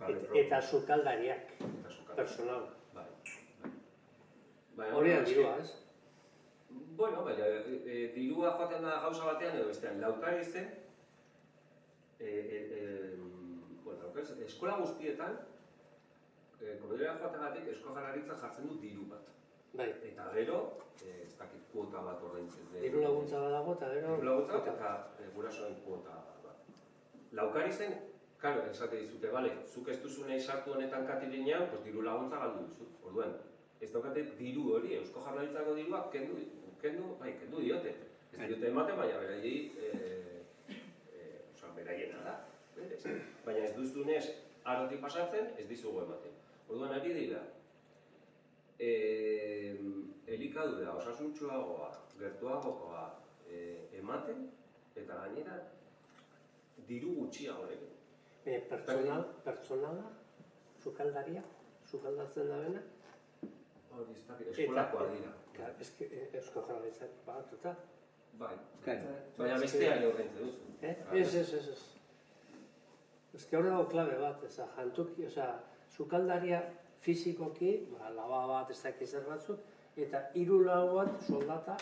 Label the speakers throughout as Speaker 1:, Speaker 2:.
Speaker 1: Eta sukaldariak, personal. Hori da dirua, ez?
Speaker 2: Bueno, baina dirua joaten da gauza batean edo bestean. Laukarizen, eskola guztietan, komodera joategatik Eusko Jaurlaritzak jartzen du diru bat. Eta gero, ez dakit kuota bat ordaintzen.
Speaker 1: Diru laguntza badago eta gero...
Speaker 2: Diru laguntza bat eta gurasoen kuota bat. Laukarizen, karo, esate dizute, bale, zuk ez duzu nahi sartu honetan katilinean, pues diru laguntza galdu duzu. Orduan, ez daukate diru hori, Eusko Jaurlaritzako diruak kendu diote. Ez diote ematen, baina beraiena da. Baina ez duzunez arotik pasatzen, ez dizugu ematen. Orduan ari dira, elikadura osasuntsuagoa, gertuagokoa ematen, eta gainera diru gutxiagorekin.
Speaker 1: Pertsonala, sukaldaria, sukaldatzen da bena?
Speaker 2: Hori ez dakit, eskolakoa dira.
Speaker 1: Eusko Jaurlaritzak pagatuta.
Speaker 2: Bai, baina besteari horrentze duzu.
Speaker 1: Ez. Ez que hor dago klabe bat, jantuki, sukaldaria fizikoki, laba bat ez dakiz zer batzuk, eta 3-4 bat soldata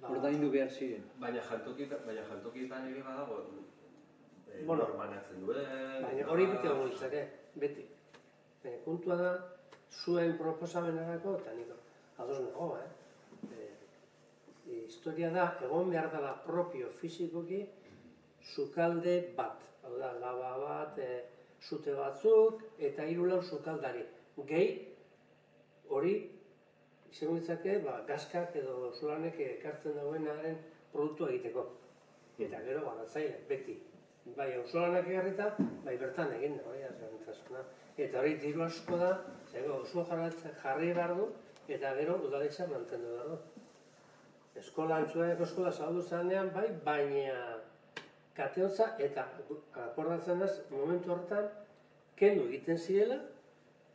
Speaker 3: ordaindu behar ziren.
Speaker 2: Baina jantokietan ere badago normanatzen duen...
Speaker 1: Baina hori bete dago ditzake, beti. Puntua da, zuen proposamenarako, eta niko, ados nago, historia da, egon behar dela propio fizikoki, sukalde bat. Hau da, laba bat, sute batzuk, eta 3-4 sukaldari. Gehi, hori, izango ditzake, gazkak edo solanek ekartzen dauenaren produktua egiteko. Eta gero, baratzaile, beti. Bai, auzolanak egarrita, bai bertan egin da, eta hori diru asko da, Eusko Jaurlaritzak jarri behar du, eta gero udaletxea mantendu behar du. Eskola antzueneko eskola zabaldu zanean, bai, baina kateotza eta akordatzen da, momentu horretan, kendu egiten zirela,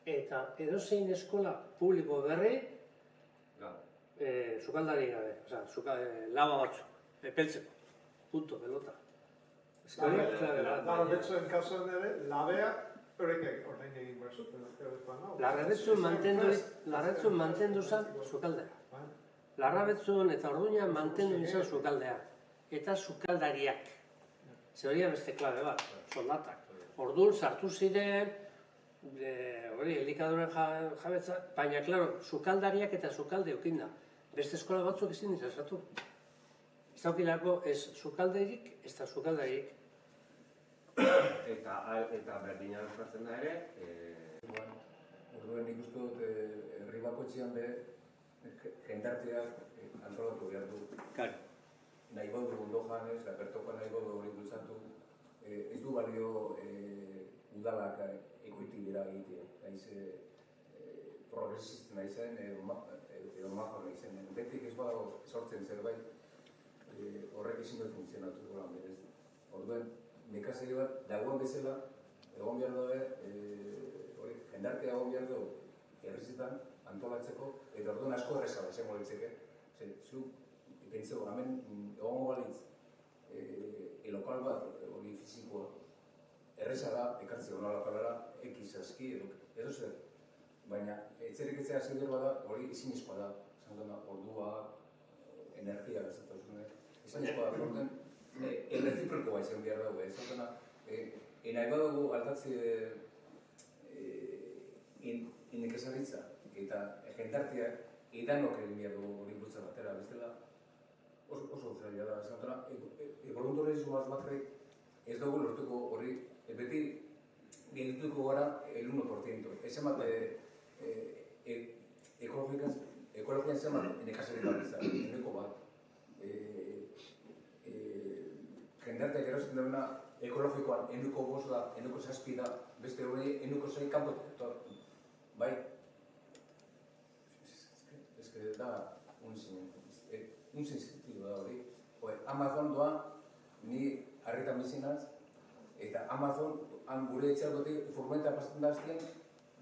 Speaker 1: eta edozein eskola publiko berri, sukaldari gabe, laba batzu, peltzeko, punto, pelota.
Speaker 4: Larrabetzuen kasuan ere, labeak horrek ordain egin behar zuten.
Speaker 1: Larrabetzuen mantendu zen sukaldea. Larrabetzuen eta Orduñan mantendu izan sukaldea. Eta sukaldariak. Zer hori beste klabe bat, soldatak. Orduan sartu ziren, elikaduren jabetza, baina, klaro, sukaldariak eta sukalde eukin da. Beste eskola batzuk ezin izan sartu. Ez daukilako ez sukalderik, ez da sukaldaririk.
Speaker 2: Eta berdina gertatzen da ere...
Speaker 5: Orduen nik uste dut herri bakoitzean be jendarteak antolatu behar du. Nahi godu ondo janez, lapertoko nahi godu hori bultzatu. Ez du balio udalak ekoiti bera egitea. Naiz progresista nahi zen, edo majo nahi zen. Betik ez badago sortzen zerbait, horrek ezin dut funtzionatu golan berez. Orduen, nekazari bat, dagoen bezala, egon behar dabe, jendartea egon behar dugu, herrizetan, antolatzeko, eta orduan asko errezala, esango litzeke. Zu, pentsego, hemen egongo balitz, elokal bat, hori fizikoa, errezala, ekartzeko nolakalara, X aski, edo zer. Baina, etzerik etzea zer bada, hori ezinezkoa da. Zantona, ordua, energia gaztatuzune. Ezinezkoa da, orduan, erreziproko izan behar dugu, zantona, nahi badugu aldatzi inekazaritza eta jendarteak edanok egin behar dugu hori bultza batera, bestela oso zaila da, zantona, voluntarismoaz bakarrik ez dugu lortuko hori, beti geldituko gara el 1%. Ez emat ekologian zemat nekazaritza bizar, eneko bat. Jendarteak erosten duena ekologikoan enuko 5 da, enuko 7 da, beste hori enuko 6 kanpotik. Bai? Ez que da un sensitibo da hori. Amazon doa, ni harritan bizinaz, eta Amazon gure etxeagotik furgoneta pasatzen da aztien,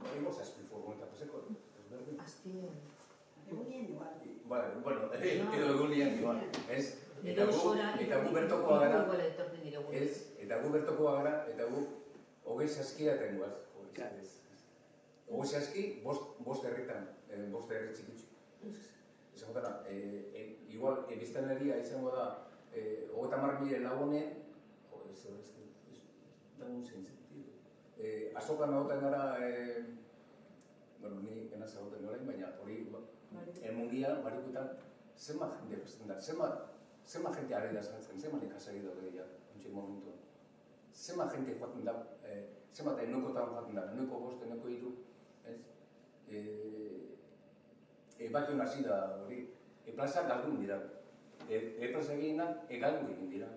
Speaker 5: hori 7 furgoneta paseko.
Speaker 6: Aztien. Egunien igual.
Speaker 5: Bueno, edo egunien igual. Eta gu bertokoa gara, eta gu hogei saskia eta ingoaz. Hogei saski, bost herritan, bost herri txikitzu. Izango dara, igual, biztanleria izango da, 30.000 lagunen, ez dagoen zein sentido. Azokan nagotan gara, bueno, ni enaz agoten orain, baina hori, mundian, barikutan, zenba jende bestetan da, zenba jente ari da zantzen, zenba nekazari da gehiagia, ontsi momentuan. Zenba jente joaten da, zenba eta enokotan joaten da, enoko bost, enoko hiru, ez? Batuen hasi da hori, plaza galdu dira. Plaza gehienak galdu egin dira.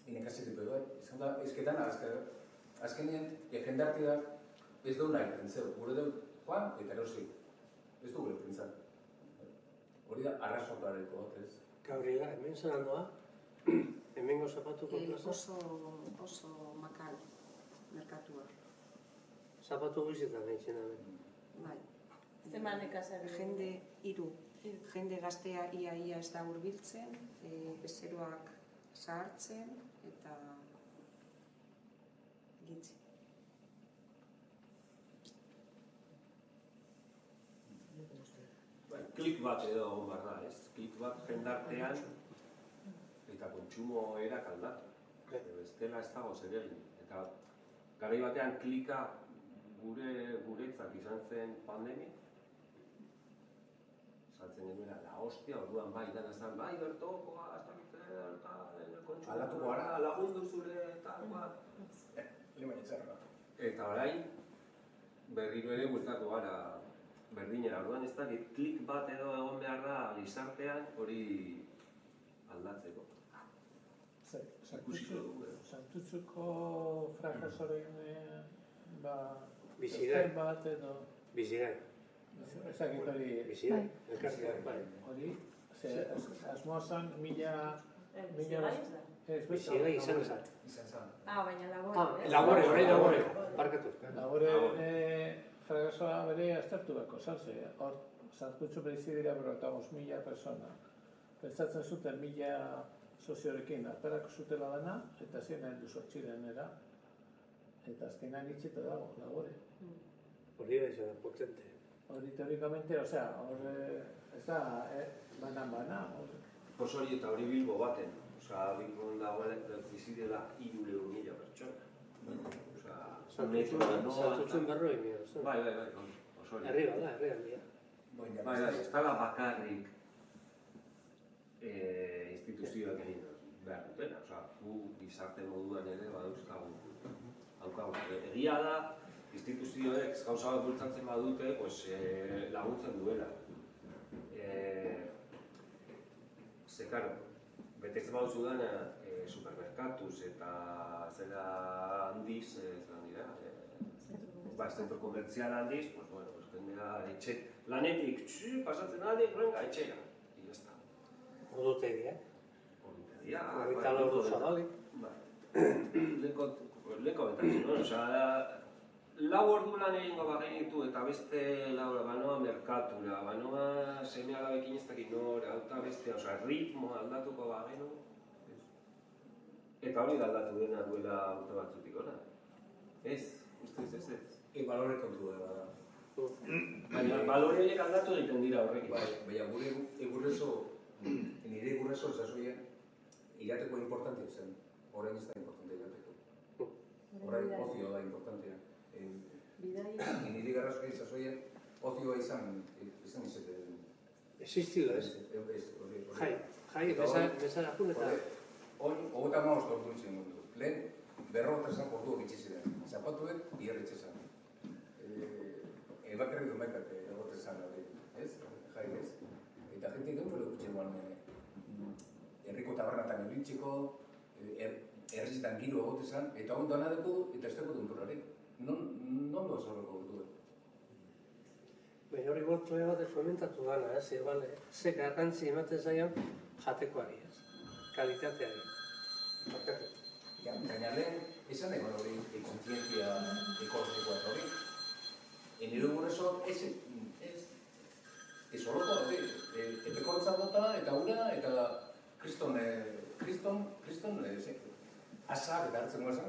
Speaker 5: Nekazari da, izan da, ezketan azkenean, jendarteak ez du nahi pentseu, gure dut joan eta erosi. Ez du gure pentsan. Hori da, arrazokareko bat, ez?
Speaker 1: Gabriela, hemen zelan doa? Hemengo zapatuko plaza?
Speaker 6: Oso makal, merkatua.
Speaker 1: Zapatu guztietan behitzen hemen.
Speaker 6: Bai.
Speaker 7: Zeman nekazari?
Speaker 6: Jende hiru. Jende gaztea ia ez da hurbiltzen, bezeroak zahartzen eta gitzi.
Speaker 2: Klik bat edo egon behar da, ez? Klik bat jendartean eta kontsumo erak aldatu. Bestela ez dago zer egin. Eta garai batean klika guretzat izan zen pandemia. Saltzen genuela, la hostia, orduan bai, dana zan, bai, bertokoa, ez dakitzen, eta kontsumo.
Speaker 5: Aldatuko gara.
Speaker 2: Lagundu zure, eta bat.
Speaker 5: Lima etxarra.
Speaker 2: Eta orain, berriro ere bueltatu gara berdinera. Orduan ez dakit, klik bat edo egon behar da gizartean hori aldatzeko. Ikusiko dugu.
Speaker 4: Santutzuko frakasoren
Speaker 1: Bizigai.
Speaker 4: bat edo...
Speaker 1: Bizigai.
Speaker 4: Ezakit hori...
Speaker 1: Bizigai. Elkarteak, bai.
Speaker 4: Hori, asmoa zan
Speaker 1: Bizigai izan ezan.
Speaker 5: Izan zan.
Speaker 7: Baina labore.
Speaker 1: Labore, orain labore. Barkatu.
Speaker 4: Labore frakasoa bere aztertu bako, zarze. Hor, Santutzu behizi dira 55.000 persona. Pentsatzen zuten 1.000 soziorekin aterako zutela dana, eta ziren duzu atxirenera. Eta azkenan itxeta dago, labore.
Speaker 1: Hori da izan, potente.
Speaker 4: Hori teorikamente, osea, hor ez da, bana,
Speaker 2: Pos hori eta hori Bilbo baten. Osa, Bilbon dagoela bizi dela 300.000 pertsona.
Speaker 1: Santutzen berroi mila.
Speaker 2: Bai, oso hori.
Speaker 1: Herri bada, herri handia.
Speaker 2: Bai, ez dala bakarrik instituzioak egin behar dutena. Osa, gu gizarte moduan ere badauzkagu. Egia da, instituzioek gauza bat bultzatzen badute, laguntzen duela. Ze, karo, betetzen baduzu dena supermerkatuz eta zera handiz, zelan dira, zentro komertzial handiz, pues bueno, jendea etxe lanetik, pasatzen alde, venga, etxera, y ya está.
Speaker 1: Ordutegia.
Speaker 2: Ordutegia.
Speaker 1: Horrita lordu zabalik.
Speaker 2: Leko betatzen, no? Osa, lau ordu lan egingo bagenitu eta beste laura, banoa merkatura, banoa seme alabekin ez dakit nora, eta beste, osa, ritmoa aldatuko bagenu. Eta hori da aldatu dena duela urte batzutik ona. Ez, ustez ez.
Speaker 5: Balore kontu da.
Speaker 2: Baina baloreek aldatu egiten dira horrekin.
Speaker 5: Baina nire gurreso esasoien irateko importantea zen. Horrein ez da importantea irateko. Horrein ozio da importantea. Nire garrasoa esasoien ozioa izan izaten.
Speaker 1: Existila ez. Jai, bezalakun eta...
Speaker 5: Hogeta maoz tortu nintzen mundu. Lehen, 50 ordu bitxi ziren. Zapatuek, bierretxe zan. Bakarrik domekak egote zan hori, ez? Jai, ez? Eta jente egin fero gutxe guan herriko tabernatan eurintzeko, errezitan giro egote zan, eta hon dana deko eta ez deko denporari. Non doa zorreko du?
Speaker 1: Baina hori gortue bat fomentatu dana, ze garrantzi ematen zaion jatekoari, ez? Kalitateari.
Speaker 5: Baina lehen, esan egon hori kontzientzia ekologikoa eta hori. Nire gurreso, ez horoko hori. Epekortza bota eta ura eta kriston, asak eta hartzen guazan,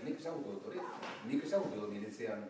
Speaker 5: nik ezagutu dut hori. Nik ezagutu dut niretzean